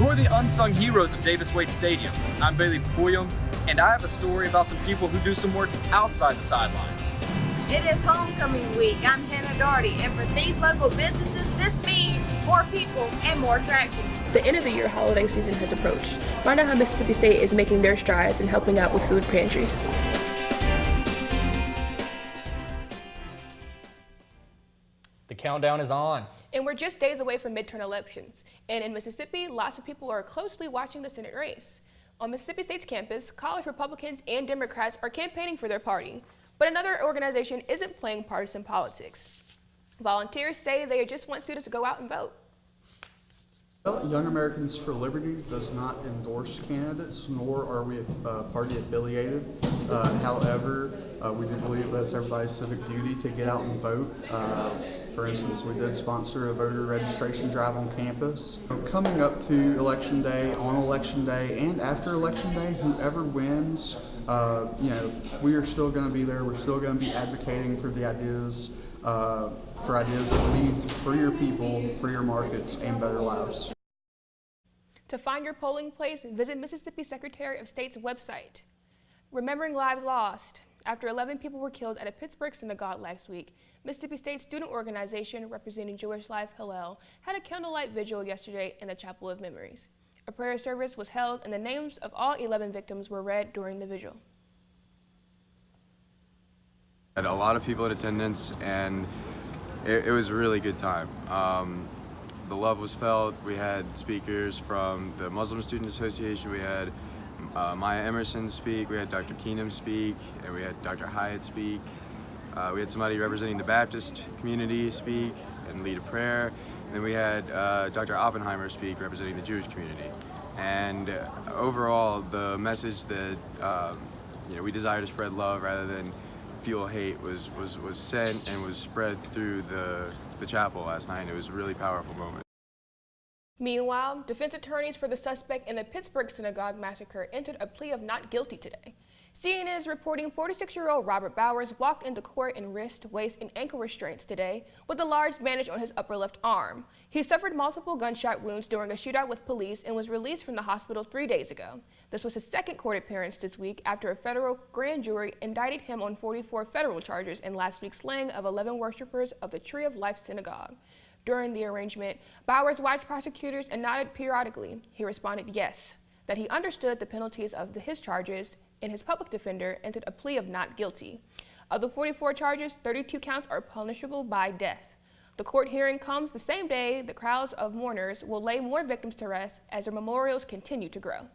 Who are the unsung heroes of Davis-Wade Stadium? I'm Bailey Puyum, and I have a story about some people who do some work outside the sidelines. It is homecoming week. I'm Hannah Doherty, and for these local businesses, this means more people and more traction. The end of the year holiday season has approached. Find out how Mississippi State is making their strides in helping out with food pantries. The countdown is on. And we're just days away from midterm elections. And in Mississippi, lots of people are closely watching the Senate race. On Mississippi State's campus, college Republicans and Democrats are campaigning for their party. But another organization isn't playing partisan politics. Volunteers say they just want students to go out and vote. Well, Young Americans for Liberty does not endorse candidates, nor are we party affiliated. However, we do believe that's everybody's civic duty to get out and vote. For instance, we did sponsor a voter registration drive on campus. Coming up to Election Day, on Election Day, and after Election Day, whoever wins, we are still going to be there. We're still going to be advocating for the ideas, for ideas that lead to freer people, freer markets, and better lives. To find your polling place, visit Mississippi Secretary of State's website. Remembering lives lost. After 11 people were killed at a Pittsburgh synagogue last week, Mississippi State student organization representing Jewish Life Hillel had a candlelight vigil yesterday in the Chapel of Memories. A prayer service was held and the names of all 11 victims were read during the vigil. Had a lot of people in attendance, and it was a really good time. The love was felt. We had speakers from the Muslim Student Association. We had Maya Emerson speak, we had Dr. Keenum speak, and we had Dr. Hyatt speak. We had somebody representing the Baptist community speak and lead a prayer. And then we had Dr. Oppenheimer speak, representing the Jewish community. And overall, the message that we desire to spread love rather than fuel hate was sent and was spread through the chapel last night. It was a really powerful moment. Meanwhile, defense attorneys for the suspect in the Pittsburgh synagogue massacre entered a plea of not guilty today. CNN is reporting 46-year-old Robert Bowers walked into court in wrist, waist, and ankle restraints today with a large bandage on his upper left arm. He suffered multiple gunshot wounds during a shootout with police and was released from the hospital 3 days ago. This was his second court appearance this week after a federal grand jury indicted him on 44 federal charges in last week's slaying of 11 worshipers of the Tree of Life synagogue. During the arraignment, Bowers watched prosecutors and nodded periodically. He responded yes, that he understood the penalties of his charges, and his public defender entered a plea of not guilty. Of the 44 charges, 32 counts are punishable by death. The court hearing comes the same day the crowds of mourners will lay more victims to rest as their memorials continue to grow.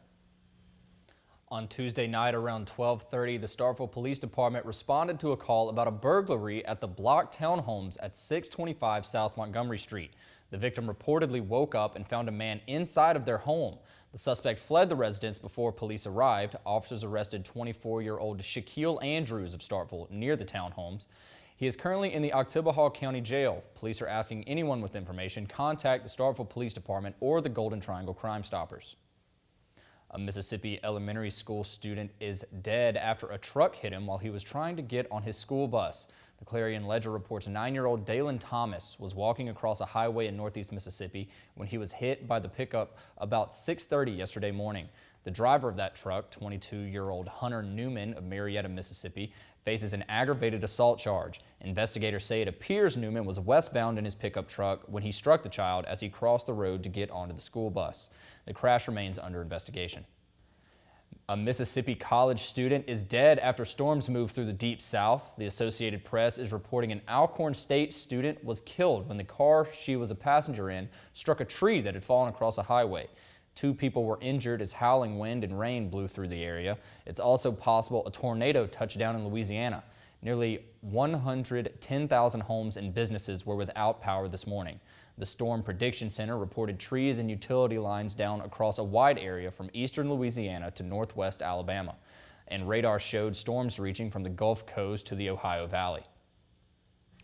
On Tuesday night around 12:30, the Starkville Police Department responded to a call about a burglary at the block townhomes at 625 South Montgomery Street. The victim reportedly woke up and found a man inside of their home. The suspect fled the residence before police arrived. Officers arrested 24-year-old Shaquille Andrews of Starkville near the townhomes. He is currently in the Oktibbeha County Jail. Police are asking anyone with information contact the Starkville Police Department or the Golden Triangle Crime Stoppers. A Mississippi elementary school student is dead after a truck hit him while he was trying to get on his school bus. The Clarion Ledger reports 9-year-old Dalen Thomas was walking across a highway in northeast Mississippi when he was hit by the pickup about 6:30 yesterday morning. The driver of that truck, 22-year-old Hunter Newman of Marietta, Mississippi, faces an aggravated assault charge. Investigators say it appears Newman was westbound in his pickup truck when he struck the child as he crossed the road to get onto the school bus. The crash remains under investigation. A Mississippi college student is dead after storms moved through the deep south. The Associated Press is reporting an Alcorn State student was killed when the car she was a passenger in struck a tree that had fallen across a highway. 2 people were injured as howling wind and rain blew through the area. It's also possible a tornado touched down in Louisiana. Nearly 110,000 homes and businesses were without power this morning. The Storm Prediction Center reported trees and utility lines down across a wide area from eastern Louisiana to northwest Alabama, and radar showed storms reaching from the Gulf Coast to the Ohio Valley.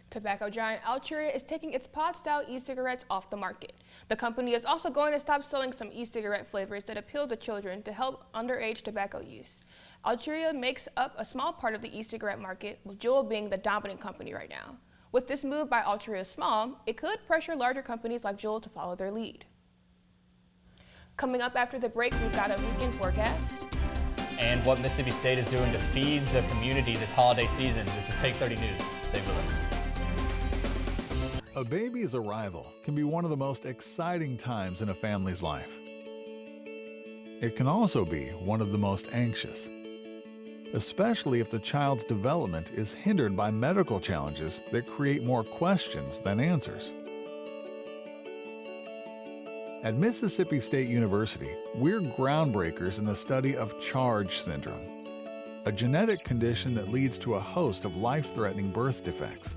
Tobacco giant Altria is taking its pod-style e-cigarettes off the market. The company is also going to stop selling some e-cigarette flavors that appeal to children to help underage tobacco use. Altria makes up a small part of the e-cigarette market, with Juul being the dominant company right now. With this move by Altria Small, it could pressure larger companies like Juul to follow their lead. Coming up after the break, we've got a weekend forecast. And what Mississippi State is doing to feed the community this holiday season. This is Take 30 News. Stay with us. A baby's arrival can be one of the most exciting times in a family's life. It can also be one of the most anxious, especially if the child's development is hindered by medical challenges that create more questions than answers. At Mississippi State University, we're groundbreakers in the study of CHARGE syndrome, a genetic condition that leads to a host of life-threatening birth defects.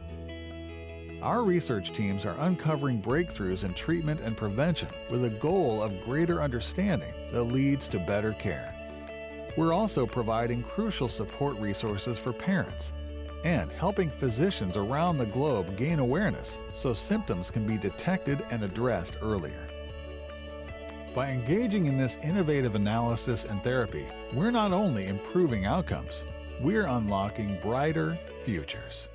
Our research teams are uncovering breakthroughs in treatment and prevention with a goal of greater understanding that leads to better care. We're also providing crucial support resources for parents and helping physicians around the globe gain awareness so symptoms can be detected and addressed earlier. By engaging in this innovative analysis and therapy, we're not only improving outcomes, we're unlocking brighter futures.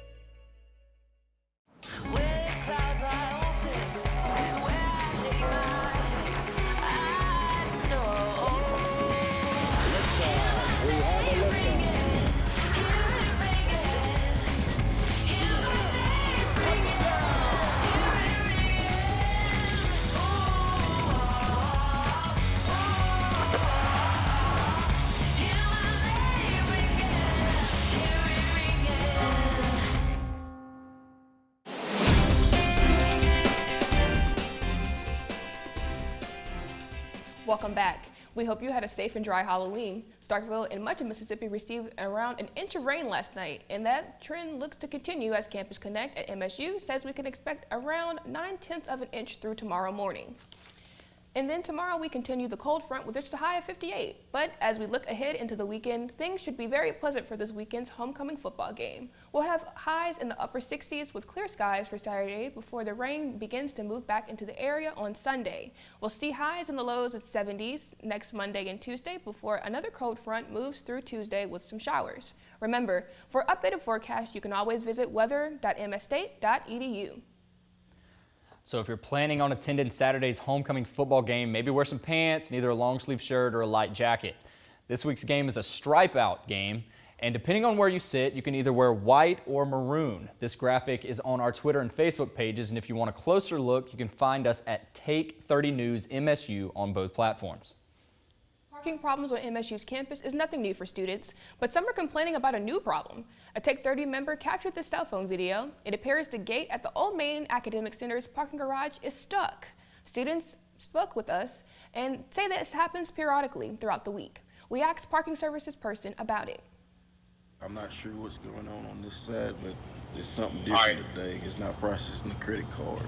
Welcome back. We hope you had a safe and dry Halloween. Starkville and much of Mississippi received around an inch of rain last night, and that trend looks to continue as Campus Connect at MSU says we can expect around 9/10 of an inch through tomorrow morning. And then tomorrow we continue the cold front with just a high of 58. But as we look ahead into the weekend, things should be very pleasant for this weekend's homecoming football game. We'll have highs in the upper 60s with clear skies for Saturday before the rain begins to move back into the area on Sunday. We'll see highs in the lows of 70s next Monday and Tuesday before another cold front moves through Tuesday with some showers. Remember, for updated forecasts, you can always visit weather.msstate.edu. So if you're planning on attending Saturday's homecoming football game, maybe wear some pants and either a long sleeve shirt or a light jacket. This week's game is a stripe out game, and depending on where you sit, you can either wear white or maroon. This graphic is on our Twitter and Facebook pages, and if you want a closer look, you can find us at Take 30 News MSU on both platforms. Parking problems on MSU's campus is nothing new for students, but some are complaining about a new problem. A Take 30 member captured this cell phone video. It appears the gate at the Old Main Academic Center's parking garage is stuck. Students spoke with us and say this happens periodically throughout the week. We asked parking services person about it. I'm not sure what's going on this side, but there's something different today. It's not processing the credit cards.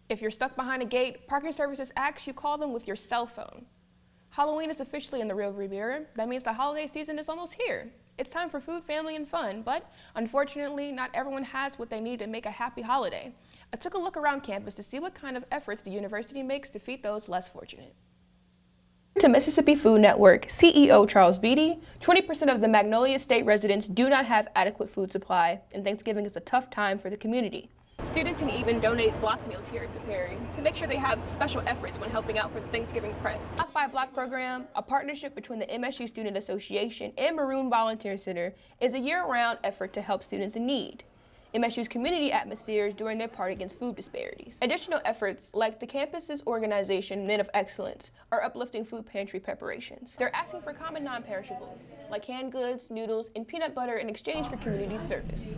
If you're stuck behind a gate, parking services asks you call them with your cell phone. Halloween is officially in the rearview mirror. That means the holiday season is almost here. It's time for food, family, and fun, but unfortunately, not everyone has what they need to make a happy holiday. I took a look around campus to see what kind of efforts the university makes to feed those less fortunate. To Mississippi Food Network, CEO Charles Beatty, 20% of the Magnolia State residents do not have adequate food supply, and Thanksgiving is a tough time for the community. Students can even donate block meals here at the Perry to make sure they have special efforts when helping out for the Thanksgiving prep. Block by Block program, a partnership between the MSU Student Association and Maroon Volunteer Center, is a year-round effort to help students in need. MSU's community atmosphere is doing their part against food disparities. Additional efforts, like the campus's organization Men of Excellence, are uplifting food pantry preparations. They're asking for common non-perishables, like canned goods, noodles, and peanut butter in exchange for community service.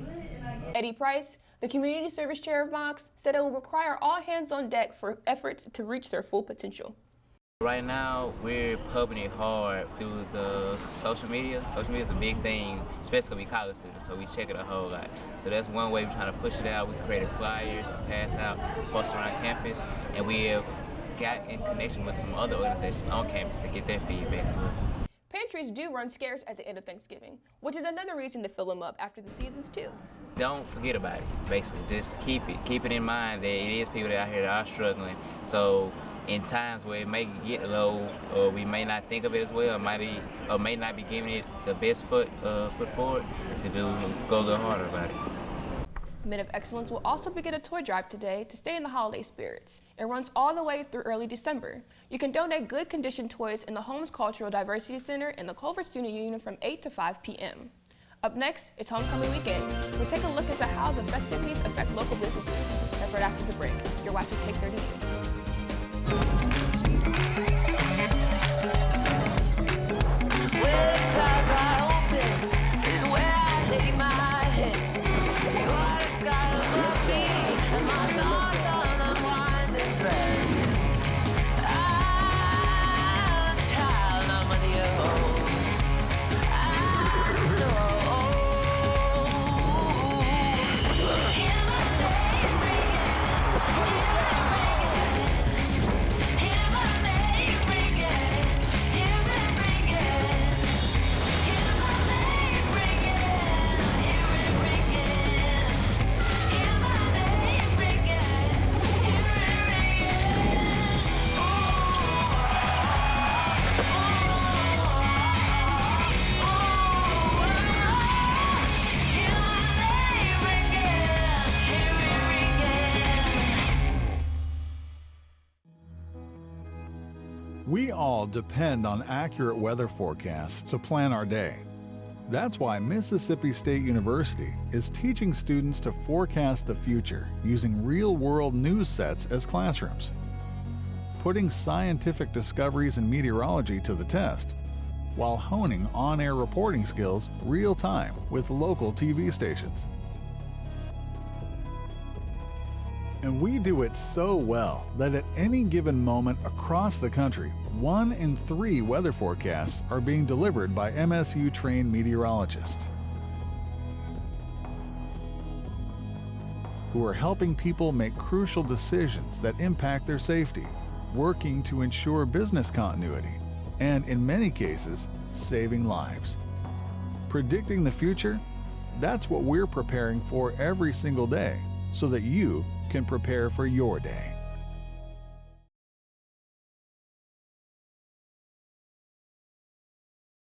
Eddie Price, the community service chair of MOX, said it will require all hands on deck for efforts to reach their full potential. Right now, we're pumping it hard through the social media. Social media is a big thing, especially because we college students, so we check it a whole lot. So that's one way we're trying to push it out. We created flyers to pass out, post around campus, and we have got in connection with some other organizations on campus to get their feedback as well. Pantries do run scarce at the end of Thanksgiving, which is another reason to fill them up after the seasons too. Don't forget about it, basically. Just keep it in mind that it is people that out here that are struggling. So in times where it may get low, or we may not think of it as well, or may not be giving it the best foot forward, is to go a little harder about it. Men of Excellence will also begin a toy drive today to stay in the holiday spirits. It runs all the way through early December. You can donate good condition toys in the Holmes Cultural Diversity Center in the Culver Student Union from 8 to 5 p.m. Up next is Homecoming Weekend. We'll take a look into how the festivities affect local businesses. That's right after the break. You're watching Take 30 News. We all depend on accurate weather forecasts to plan our day. That's why Mississippi State University is teaching students to forecast the future using real-world news sets as classrooms, putting scientific discoveries in meteorology to the test, while honing on-air reporting skills real-time with local TV stations. And we do it so well that at any given moment across the country, 1 in 3 weather forecasts are being delivered by MSU-trained meteorologists who are helping people make crucial decisions that impact their safety, working to ensure business continuity, and in many cases, saving lives. Predicting the future? That's what we're preparing for every single day so that you can prepare for your day.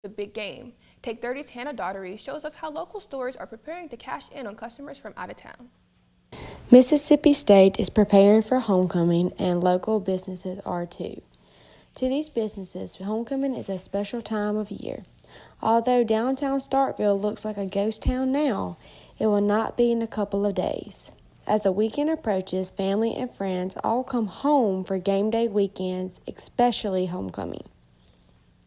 The big game. Take 30's Hannah Daughtery shows us how local stores are preparing to cash in on customers from out of town. Mississippi State is preparing for homecoming, and local businesses are too. To these businesses, homecoming is a special time of year. Although downtown Starkville looks like a ghost town now, it will not be in a couple of days. As the weekend approaches, family and friends all come home for game day weekends, especially homecoming.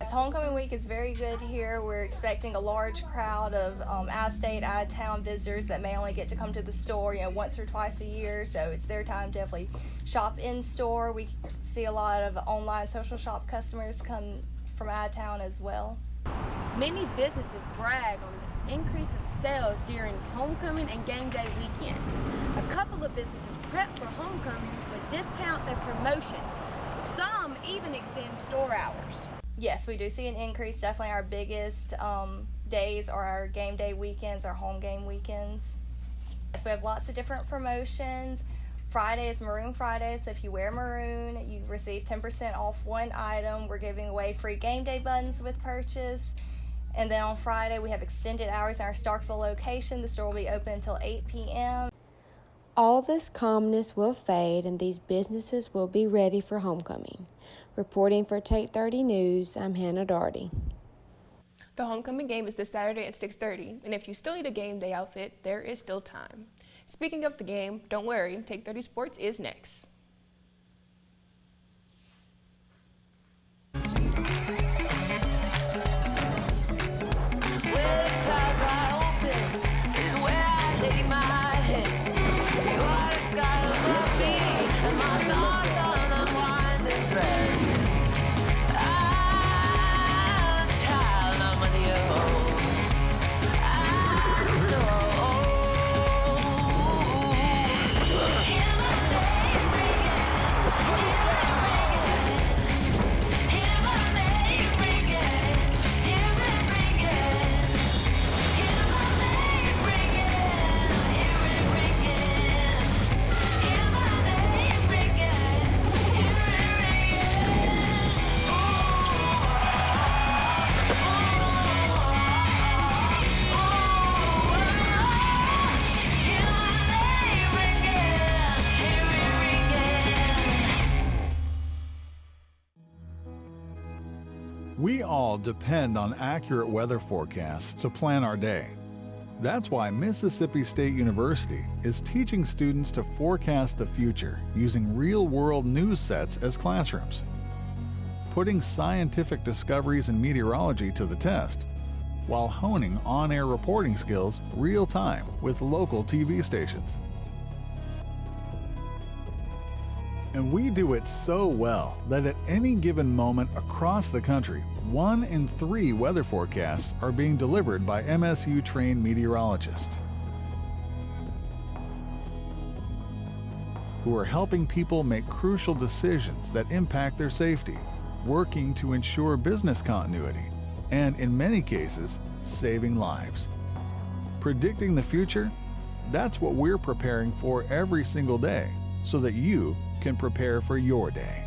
Homecoming week is very good here. We're expecting a large crowd of out-of-state, out-of-town visitors that may only get to come to the store, once or twice a year. So it's their time to definitely shop in store. We see a lot of online social shop customers come from out of town as well. Many businesses brag on the increase of sales during homecoming and game day weekends. A couple of businesses prep for homecoming with discounts and promotions. Some even extend store hours. Yes, we do see an increase. Definitely our biggest days are our game day weekends, our home game weekends. So we have lots of different promotions. Friday is Maroon Friday, so if you wear maroon, you receive 10% off one item. We're giving away free game day buttons with purchase. And then on Friday, we have extended hours in our Starkville location. The store will be open until 8 p.m. All this calmness will fade, and these businesses will be ready for homecoming. Reporting for Take 30 News, I'm Hannah Daughtery. The homecoming game is this Saturday at 6:30, and if you still need a game day outfit, there is still time. Speaking of the game, don't worry, Take 30 Sports is next. We all depend on accurate weather forecasts to plan our day. That's why Mississippi State University is teaching students to forecast the future using real-world news sets as classrooms, putting scientific discoveries in meteorology to the test, while honing on-air reporting skills real-time with local TV stations. And we do it so well that at any given moment across the country, 1 in 3 weather forecasts are being delivered by MSU-trained meteorologists who are helping people make crucial decisions that impact their safety, working to ensure business continuity, and in many cases, saving lives. Predicting the future? That's what we're preparing for every single day so that you can prepare for your day.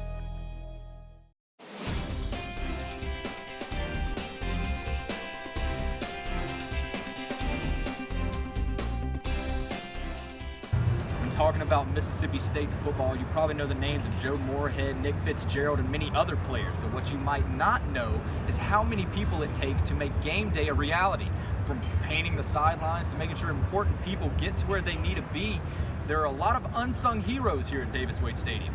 When talking about Mississippi State football, you probably know the names of Joe Moorhead, Nick Fitzgerald, and many other players, but what you might not know is how many people it takes to make game day a reality. From painting the sidelines to making sure important people get to where they need to be, there are a lot of unsung heroes here at Davis-Wade Stadium.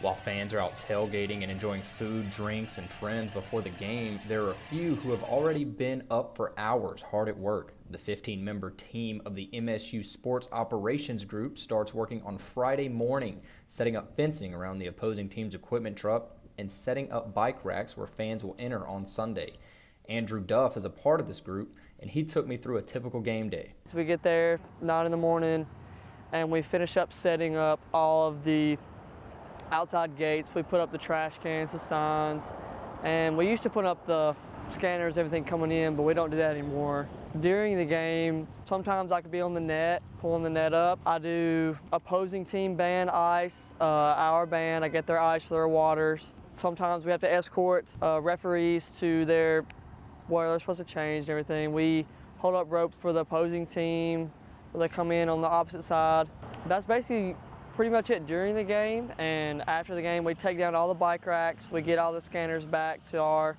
While fans are out tailgating and enjoying food, drinks, and friends before the game, there are a few who have already been up for hours hard at work. The 15-member team of the MSU Sports Operations Group starts working on Friday morning, setting up fencing around the opposing team's equipment truck and setting up bike racks where fans will enter on Sunday. Andrew Duff is a part of this group, and he took me through a typical game day. So we get there 9 in the morning, and we finish up setting up all of the outside gates. We put up the trash cans, the signs, and we used to put up the scanners, everything coming in, but we don't do that anymore. During the game, sometimes I could be on the net, pulling the net up. I do opposing team band ice, our band, I get their ice for their waters. Sometimes we have to escort referees to where they're supposed to change and everything. We hold up ropes for the opposing team where they come in on the opposite side. That's basically pretty much it during the game, and after the game we take down all the bike racks, we get all the scanners back to our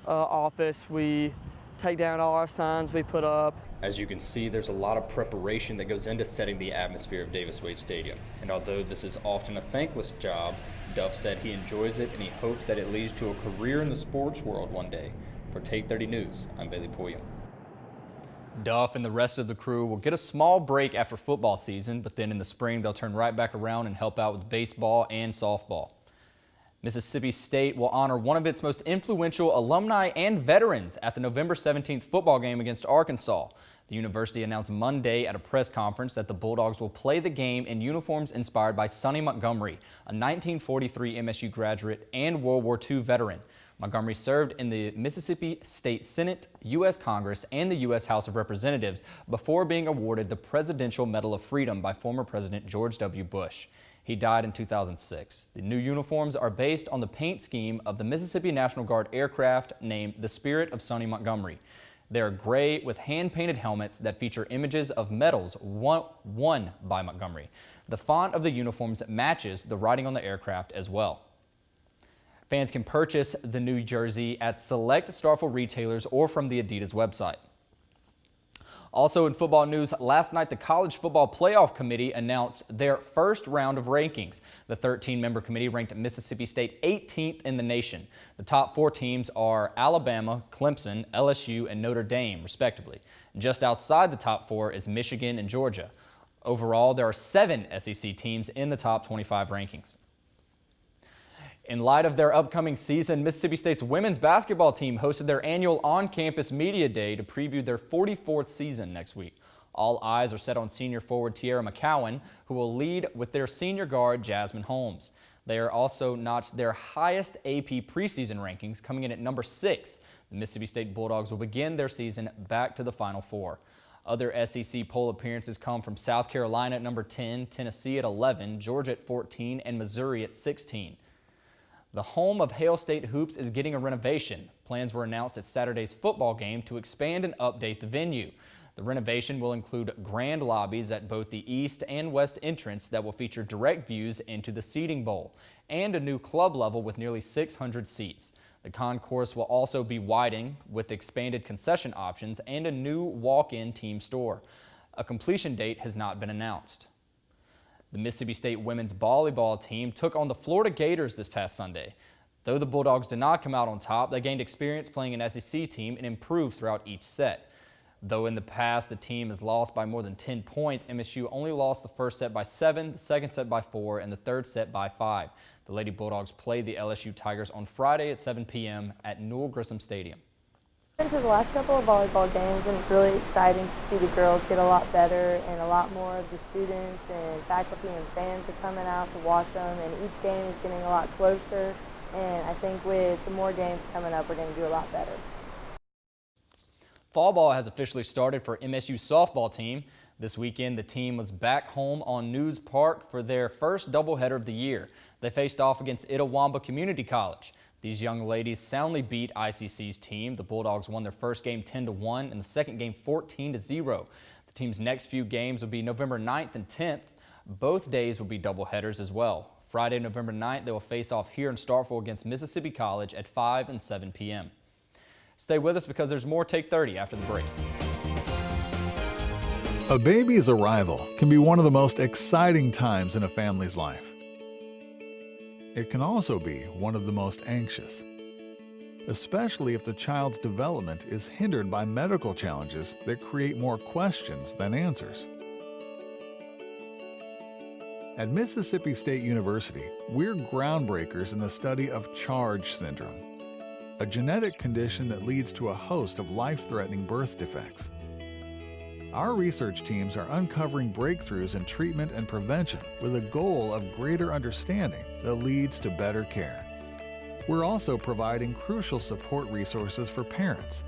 office, we take down all our signs we put up. As you can see, there's a lot of preparation that goes into setting the atmosphere of Davis-Wade Stadium. And although this is often a thankless job, Duff said he enjoys it and he hopes that it leads to a career in the sports world one day. For Take 30 News, I'm Bailey Pulliam. Duff and the rest of the crew will get a small break after football season, but then in the spring they'll turn right back around and help out with baseball and softball. Mississippi State will honor one of its most influential alumni and veterans at the November 17th football game against Arkansas. The university announced Monday at a press conference that the Bulldogs will play the game in uniforms inspired by Sonny Montgomery, a 1943 MSU graduate and World War II veteran. Montgomery served in the Mississippi State Senate, U.S. Congress, and the U.S. House of Representatives before being awarded the Presidential Medal of Freedom by former President George W. Bush. He died in 2006. The new uniforms are based on the paint scheme of the Mississippi National Guard aircraft named the Spirit of Sonny Montgomery. They are gray with hand-painted helmets that feature images of medals won by Montgomery. The font of the uniforms matches the writing on the aircraft as well. Fans can purchase the new jersey at select Starkville retailers or from the Adidas website. Also in football news, last night the College Football Playoff Committee announced their first round of rankings. The 13-member committee ranked Mississippi State 18th in the nation. The top 4 teams are Alabama, Clemson, LSU, and Notre Dame, respectively. Just outside the top 4 is Michigan and Georgia. Overall, there are 7 SEC teams in the top 25 rankings. In light of their upcoming season, Mississippi State's women's basketball team hosted their annual on-campus media day to preview their 44th season next week. All eyes are set on senior forward Tiara McCowan, who will lead with their senior guard Jasmine Holmes. They are also notched their highest AP preseason rankings, coming in at number 6. The Mississippi State Bulldogs will begin their season back to the Final Four. Other SEC poll appearances come from South Carolina at number 10, Tennessee at 11, Georgia at 14, and Missouri at 16. The home of Hail State Hoops is getting a renovation. Plans were announced at Saturday's football game to expand and update the venue. The renovation will include grand lobbies at both the east and west entrance that will feature direct views into the seating bowl, and a new club level with nearly 600 seats. The concourse will also be widening with expanded concession options and a new walk-in team store. A completion date has not been announced. The Mississippi State women's volleyball team took on the Florida Gators this past Sunday. Though the Bulldogs did not come out on top, they gained experience playing an SEC team and improved throughout each set. Though in the past the team has lost by more than 10 points, MSU only lost the first set by 7, the second set by 4, and the third set by 5. The Lady Bulldogs played the LSU Tigers on Friday at 7 p.m. at Newell Grissom Stadium. Been to the last couple of volleyball games, and it's really exciting to see the girls get a lot better, and a lot more of the students and faculty and fans are coming out to watch them, and each game is getting a lot closer, and I think with the more games coming up, we're going to do a lot better. Fall ball has officially started for MSU softball team. This weekend, the team was back home on News Park for their first doubleheader of the year. They faced off against Itawamba Community College. These young ladies soundly beat ICC's team. The Bulldogs won their first game 10-1 and the second game 14-0. The team's next few games will be November 9th and 10th. Both days will be doubleheaders as well. Friday, November 9th, they will face off here in Starkville against Mississippi College at 5 and 7 p.m. Stay with us because there's more Take 30 after the break. A baby's arrival can be one of the most exciting times in a family's life. It can also be one of the most anxious, especially if the child's development is hindered by medical challenges that create more questions than answers. At Mississippi State University, we're groundbreakers in the study of CHARGE syndrome, a genetic condition that leads to a host of life-threatening birth defects. Our research teams are uncovering breakthroughs in treatment and prevention with a goal of greater understanding that leads to better care. We're also providing crucial support resources for parents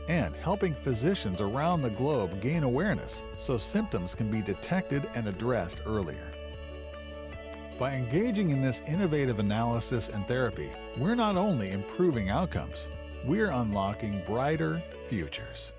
and helping physicians around the globe gain awareness so symptoms can be detected and addressed earlier. By engaging in this innovative analysis and therapy, we're not only improving outcomes, we're unlocking brighter futures.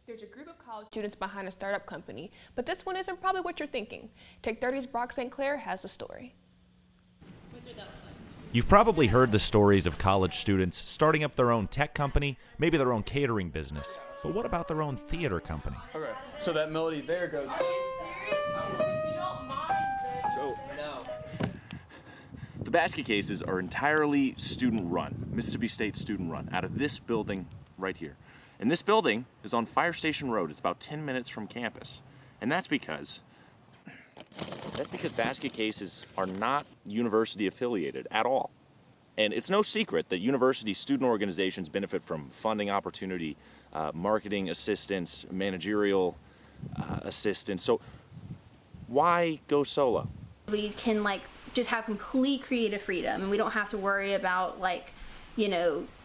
There's a group of college students behind a startup company, but this one isn't probably what you're thinking. Take 30's Brock St. Clair has the story. You've probably heard the stories of college students starting up their own tech company, maybe their own catering business. But what about their own theater company? Okay, so that melody there goes. The basket cases are entirely student-run, Mississippi State student-run, out of this building right here. And this building is on Fire Station Road. It's about 10 minutes from campus. And that's because basket cases are not university affiliated at all. And it's no secret that university student organizations benefit from funding opportunity, marketing assistance, managerial assistance. So why go solo? We can just have complete creative freedom, and we don't have to worry about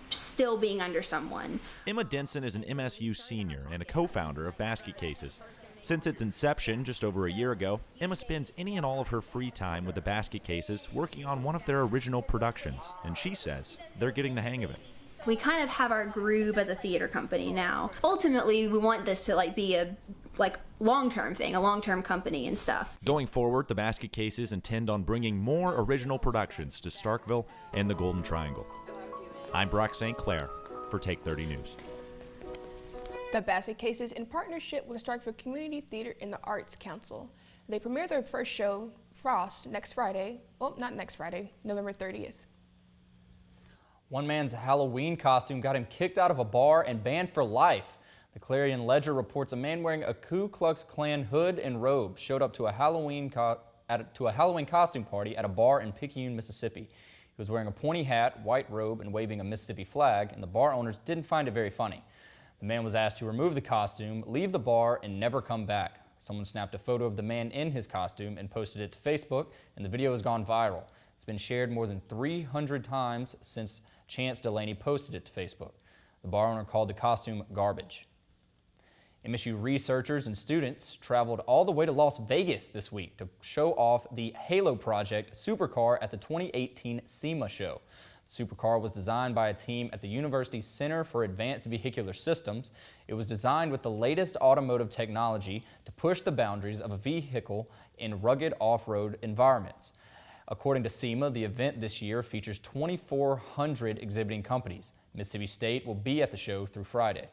still being under someone. Emma Denson is an MSU senior and a co-founder of Basket Cases. Since its inception just over a year ago, Emma spends any and all of her free time with the Basket Cases working on one of their original productions, and she says they're getting the hang of it. We kind of have our groove as a theater company now. Ultimately, we want this to be a long-term thing, a long-term company and stuff. Going forward, the Basket Cases intend on bringing more original productions to Starkville and the Golden Triangle. I'm Brock St. Clair for Take 30 News. The Basket Cases in partnership with the Starkville Community Theater and the Arts Council. They premiere their first show, Frost, next Friday. Well, not next Friday, November 30th. One man's Halloween costume got him kicked out of a bar and banned for life. The Clarion Ledger reports a man wearing a Ku Klux Klan hood and robe showed up to a Halloween costume party at a bar in Picayune, Mississippi. He was wearing a pointy hat, white robe, and waving a Mississippi flag, and the bar owners didn't find it very funny. The man was asked to remove the costume, leave the bar, and never come back. Someone snapped a photo of the man in his costume and posted it to Facebook, and the video has gone viral. It's been shared more than 300 times since Chance Delaney posted it to Facebook. The bar owner called the costume garbage. MSU researchers and students traveled all the way to Las Vegas this week to show off the Halo Project supercar at the 2018 SEMA show. The supercar was designed by a team at the University Center for Advanced Vehicular Systems. It was designed with the latest automotive technology to push the boundaries of a vehicle in rugged off-road environments. According to SEMA, the event this year features 2,400 exhibiting companies. Mississippi State will be at the show through Friday.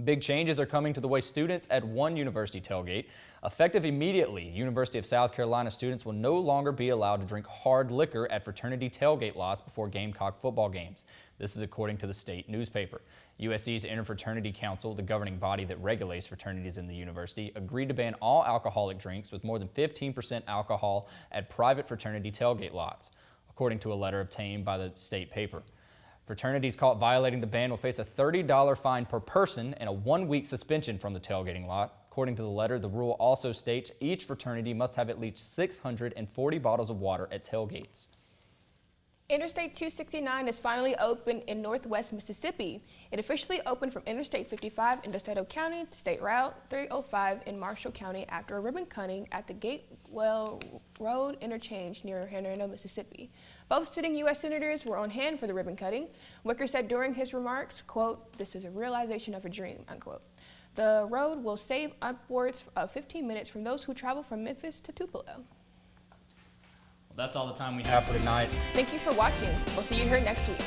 Big changes are coming to the way students at one university tailgate. Effective immediately, University of South Carolina students will no longer be allowed to drink hard liquor at fraternity tailgate lots before Gamecock football games. This is according to the state newspaper. USC's Interfraternity Council, the governing body that regulates fraternities in the university, agreed to ban all alcoholic drinks with more than 15% alcohol at private fraternity tailgate lots, according to a letter obtained by the state paper. Fraternities caught violating the ban will face a $30 fine per person and a 1-week suspension from the tailgating lot. According to the letter, the rule also states each fraternity must have at least 640 bottles of water at tailgates. Interstate 269 is finally open in northwest Mississippi. It officially opened from Interstate 55 in DeSoto County to State Route 305 in Marshall County after a ribbon cutting at the Gatewell Road interchange near Hernando, Mississippi. Both sitting U.S. senators were on hand for the ribbon cutting. Wicker said during his remarks, quote, "This is a realization of a dream," unquote. The road will save upwards of 15 minutes from those who travel from Memphis to Tupelo. Well, that's all the time we have for tonight. Thank you for watching. We'll see you here next week.